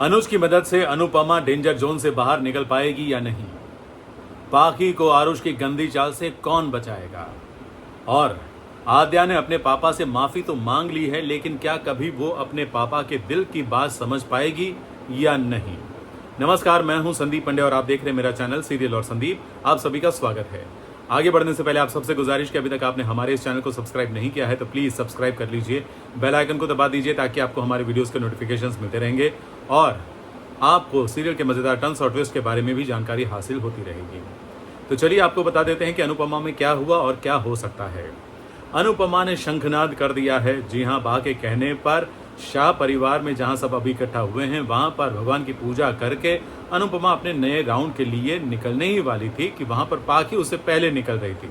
अनुज की मदद से अनुपमा डेंजर जोन से बाहर निकल पाएगी या नहीं? पाखी को आरुष की गंदी चाल से कौन बचाएगा? और आद्या ने अपने पापा से माफी तो मांग ली है, लेकिन क्या कभी वो अपने पापा के दिल की बात समझ पाएगी या नहीं? नमस्कार, मैं हूं संदीप पंडे और आप देख रहे हैं मेरा चैनल सीरियल और संदीप। आप सभी का स्वागत है। आगे बढ़ने से पहले आप सबसे गुजारिश कि अभी तक आपने हमारे इस चैनल को सब्सक्राइब नहीं किया है तो प्लीज सब्सक्राइब कर लीजिए, बेल आइकन को दबा दीजिए ताकि आपको हमारे वीडियोस के नोटिफिकेशंस मिलते रहेंगे और आपको सीरियल के मजेदार टर्न्स और ट्विस्ट के बारे में भी जानकारी हासिल होती रहेगी। तो चलिए आपको बता देते हैं कि अनुपमा में क्या हुआ और क्या हो सकता है। अनुपमा ने शंखनाद कर दिया है। जी हाँ, बा के कहने पर शाह परिवार में जहां सब अभी इकट्ठा हुए हैं वहां पर भगवान की पूजा करके अनुपमा अपने नए राउंड के लिए निकलने ही वाली थी कि वहां पर पाखी उससे पहले निकल रही थी।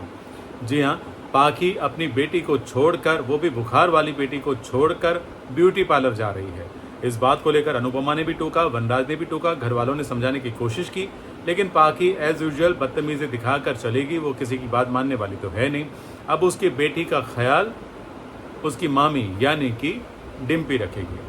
जी हाँ, पाखी अपनी बेटी को छोड़कर, वो भी बुखार वाली बेटी को छोड़कर ब्यूटी पार्लर जा रही है। इस बात को लेकर अनुपमा ने भी टोका, वनराज ने भी टोका, घर वालों ने समझाने की कोशिश की, लेकिन पाखी एज यूजुअल बदतमीजी दिखाकर चलेगी। वो किसी की बात मानने वाली तो है नहीं। अब उसकी बेटी का ख्याल उसकी मामी यानी कि डिम्पी रखेगी।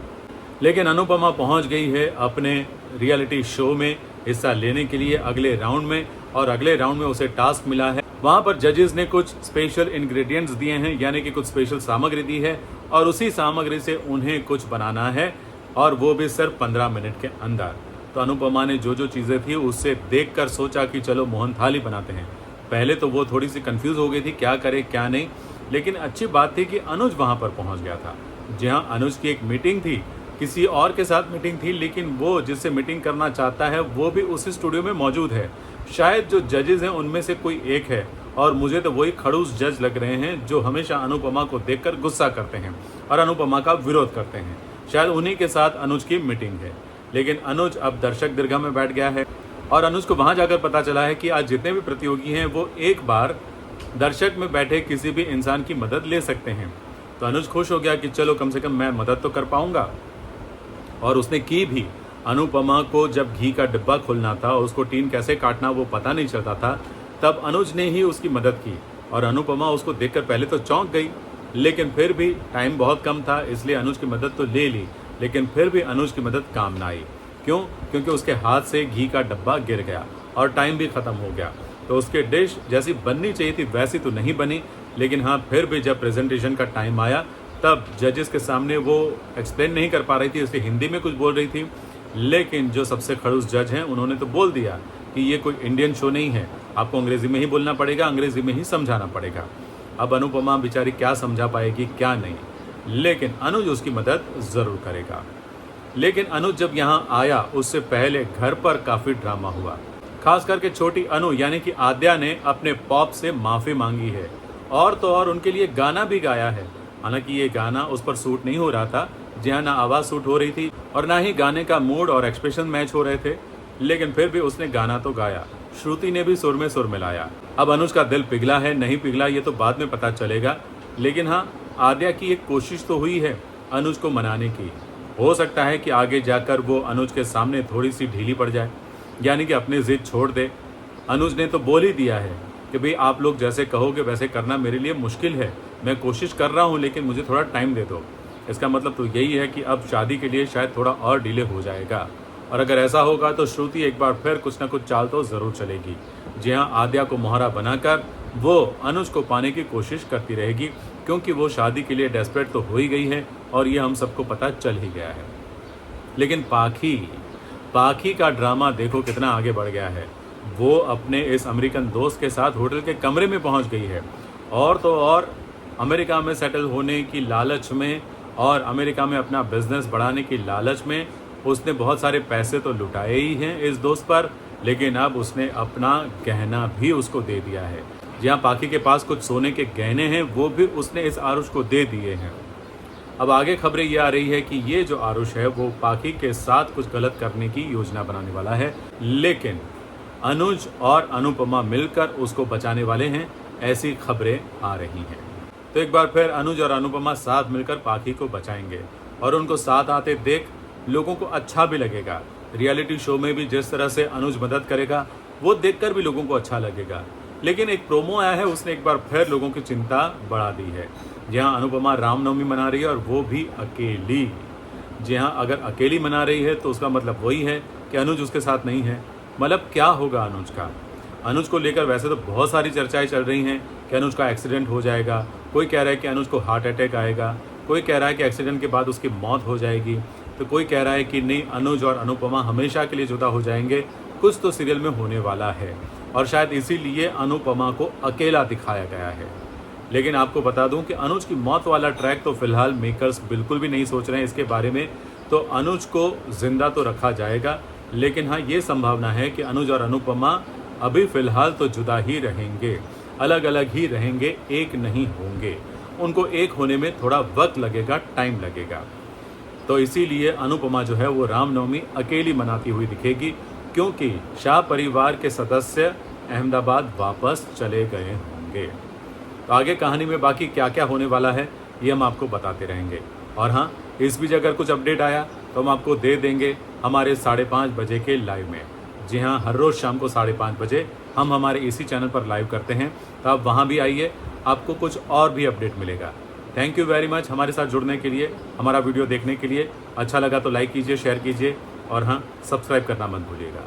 लेकिन अनुपमा पहुंच गई है अपने रियलिटी शो में हिस्सा लेने के लिए अगले राउंड में, और अगले राउंड में उसे टास्क मिला है। वहां पर जजेस ने कुछ स्पेशल इंग्रेडिएंट्स दिए हैं, यानी कि कुछ स्पेशल सामग्री दी है और उसी सामग्री से उन्हें कुछ बनाना है, और वो भी सिर्फ 15 मिनट के अंदर। तो अनुपमा ने जो जो चीज़ें थी उससे देखकर सोचा कि चलो मोहन थाल ही बनाते हैं। पहले तो वो थोड़ी सी कंफ्यूज हो गई थी क्या करे क्या नहीं, लेकिन अच्छी बात थी कि अनुज वहां पर पहुंच गया था। जी हाँ, अनुज की एक मीटिंग थी, किसी और के साथ मीटिंग थी, लेकिन वो जिससे मीटिंग करना चाहता है वो भी उसी स्टूडियो में मौजूद है। शायद जो जजेस हैं उनमें से कोई एक है, और मुझे तो वही खड़ूस जज लग रहे हैं जो हमेशा अनुपमा को देखकर गुस्सा करते हैं और अनुपमा का विरोध करते हैं। शायद उन्हीं के साथ अनुज की मीटिंग है। लेकिन अनुज अब दर्शक दीर्घा में बैठ गया है और अनुज को वहां जाकर पता चला है कि आज जितने भी प्रतियोगी हैं वो एक बार दर्शक में बैठे किसी भी इंसान की मदद ले सकते हैं। तो अनुज खुश हो गया कि चलो कम से कम मैं मदद तो कर पाऊंगा, और उसने की भी। अनुपमा को जब घी का डिब्बा खोलना था, उसको टीन कैसे काटना वो पता नहीं चलता था, तब अनुज ने ही उसकी मदद की। और अनुपमा उसको देखकर पहले तो चौंक गई, लेकिन फिर भी टाइम बहुत कम था इसलिए अनुज की मदद तो ले ली, लेकिन फिर भी अनुज की मदद काम ना आई। क्यों? क्योंकि उसके हाथ से घी का डब्बा गिर गया और टाइम भी ख़त्म हो गया। तो उसके डिश जैसी बननी चाहिए थी वैसी तो नहीं बनी, लेकिन हाँ फिर भी जब प्रेजेंटेशन का टाइम आया तब जजेस के सामने वो एक्सप्लेन नहीं कर पा रही थी, इसलिए हिंदी में कुछ बोल रही थी। लेकिन जो सबसे खड़ूस जज हैं उन्होंने तो बोल दिया कि ये कोई इंडियन शो नहीं है, आपको अंग्रेज़ी में ही बोलना पड़ेगा, अंग्रेज़ी में ही समझाना पड़ेगा। अब अनुपमा बेचारी क्या समझा पाएगी क्या नहीं, लेकिन अनुज उसकी मदद ज़रूर करेगा। लेकिन अनुज जब यहाँ आया उससे पहले घर पर काफ़ी ड्रामा हुआ। खास करके छोटी अनु यानी कि आद्या ने अपने पॉप से माफ़ी मांगी है, और तो और उनके लिए गाना भी गाया है। हालांकि ये गाना उस पर सूट नहीं हो रहा था। जी हाँ, ना आवाज़ सूट हो रही थी और ना ही गाने का मूड और एक्सप्रेशन मैच हो रहे थे, लेकिन फिर भी उसने गाना तो गाया। श्रुति ने भी सुर में सुर मिलाया। अब अनुज का दिल पिघला है नहीं पिघला ये तो बाद में पता चलेगा, लेकिन हाँ आद्या की एक कोशिश तो हुई है अनुज को मनाने की। हो सकता है कि आगे जाकर वो अनुज के सामने थोड़ी सी ढीली पड़ जाए, यानी कि अपनी जिद छोड़ दे। अनुज ने तो बोल ही दिया है कि भाई आप लोग जैसे कहोगे वैसे करना मेरे लिए मुश्किल है, मैं कोशिश कर रहा हूँ लेकिन मुझे थोड़ा टाइम दे दो। इसका मतलब तो यही है कि अब शादी के लिए शायद थोड़ा और डिले हो जाएगा, और अगर ऐसा होगा तो श्रुति एक बार फिर कुछ ना कुछ चाल तो ज़रूर चलेगी। जी हाँ, आद्या को मोहरा बनाकर वो अनुज को पाने की कोशिश करती रहेगी, क्योंकि वो शादी के लिए डेस्परेट तो हो ही गई है और ये हम सबको पता चल ही गया है। लेकिन पाखी का ड्रामा देखो कितना आगे बढ़ गया है। वो अपने इस अमेरिकन दोस्त के साथ होटल के कमरे में पहुंच गई है, और तो और अमेरिका में सेटल होने की लालच में और अमेरिका में अपना बिजनेस बढ़ाने की लालच में उसने बहुत सारे पैसे तो लुटाए ही हैं इस दोस्त पर, लेकिन अब उसने अपना गहना भी उसको दे दिया है। जहाँ पाखी के पास कुछ सोने के गहने हैं वो भी उसने इस आरुष को दे दिए हैं। अब आगे खबरें ये आ रही है कि ये जो आरुष है वो पाखी के साथ कुछ गलत करने की योजना बनाने वाला है, लेकिन अनुज और अनुपमा मिलकर उसको बचाने वाले हैं, ऐसी खबरें आ रही हैं। तो एक बार फिर अनुज और अनुपमा साथ मिलकर पाखी को बचाएंगे, और उनको साथ आते देख लोगों को अच्छा भी लगेगा। रियलिटी शो में भी जिस तरह से अनुज मदद करेगा वो देखकर भी लोगों को अच्छा लगेगा। लेकिन एक प्रोमो आया है, उसने एक बार फिर लोगों की चिंता बढ़ा दी है। जहां अनुपमा रामनवमी मना रही है और वो भी अकेली। जी हाँ, अगर अकेली मना रही है तो उसका मतलब वही है कि अनुज उसके साथ नहीं है। मतलब क्या होगा अनुज का? अनुज को लेकर वैसे तो बहुत सारी चर्चाएं चल रही हैं कि अनुज का एक्सीडेंट हो जाएगा, कोई कह रहा है कि अनुज को हार्ट अटैक आएगा, कोई कह रहा है कि एक्सीडेंट के बाद उसकी मौत हो जाएगी, तो कोई कह रहा है कि नहीं, अनुज और अनुपमा हमेशा के लिए जुदा हो जाएंगे। कुछ तो सीरियल में होने वाला है और शायद इसीलिए अनुपमा को अकेला दिखाया गया है। लेकिन आपको बता दूं कि अनुज की मौत वाला ट्रैक तो फिलहाल मेकर्स बिल्कुल भी नहीं सोच रहे हैं इसके बारे में। तो अनुज को जिंदा तो रखा जाएगा, लेकिन हाँ, ये संभावना है कि अनुज और अनुपमा अभी फिलहाल तो जुदा ही रहेंगे, अलग अलग ही रहेंगे, एक नहीं होंगे। उनको एक होने में थोड़ा वक्त लगेगा, टाइम लगेगा। तो इसीलिए अनुपमा जो है वो रामनवमी अकेली मनाती हुई दिखेगी, क्योंकि शाह परिवार के सदस्य अहमदाबाद वापस चले गए होंगे। तो आगे कहानी में बाकी क्या क्या होने वाला है ये हम आपको बताते रहेंगे। और हाँ, इस बीच अगर कुछ अपडेट आया तो हम आपको दे देंगे हमारे 5:30 बजे के लाइव में। जी हाँ, हर रोज़ शाम को 5:30 बजे हम हमारे इसी चैनल पर लाइव करते हैं, तो आप वहाँ भी आइए, आपको कुछ और भी अपडेट मिलेगा। थैंक यू वेरी मच हमारे साथ जुड़ने के लिए, हमारा वीडियो देखने के लिए। अच्छा लगा तो लाइक कीजिए, शेयर कीजिए और हाँ, सब्सक्राइब करना मत भूलिएगा।